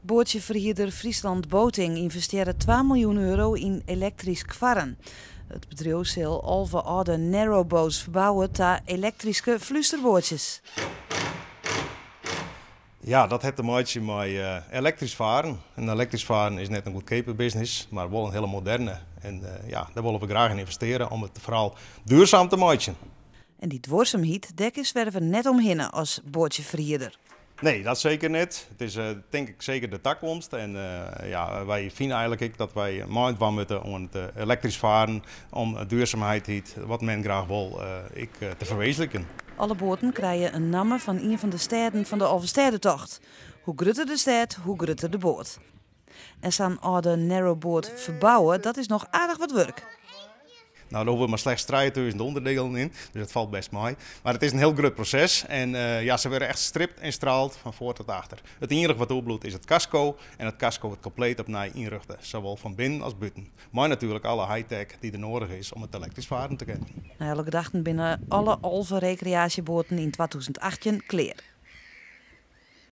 Bootjeverhuurder Friesland Boating investeerde 2 miljoen euro in elektrisch kwarren. Het bedrijf zal alve oude narrowboats verbouwen tot elektrische vlusterbootjes. Ja, dat heeft te maken met elektrisch varen. En elektrisch varen is net een goedkope business, maar wel een hele moderne. En daar willen we graag in investeren om het vooral duurzaam te maken. En die duurzaamheid, daar zwerven net omheen als bootjeverhuurder. Nee, dat zeker niet. Het is denk ik zeker de toekomst. En wij vinden eigenlijk dat wij mind van moeten om het elektrisch varen, om duurzaamheid, wat men graag wil, te verwezenlijken. Alle boten krijgen een naam van een van de steden van de Alverstedentocht. Hoe groter de stad, hoe groter de boot. En zo'n oude narrowboot verbouwen, dat is nog aardig wat werk. Nou, daar hoeven we maar slechts 3000 onderdelen in, dus dat valt best mee. Maar het is een heel groot proces en ze werden echt gestript en straald van voor tot achter. Het enige wat opbloedt is het casco en het casco wordt compleet opnieuw inrichten, zowel van binnen als buiten. Maar natuurlijk alle high-tech die er nodig is om het elektrisch varen te kunnen. Nou, gedachten binnen alle Alve recreatieboten in 2018 klaar.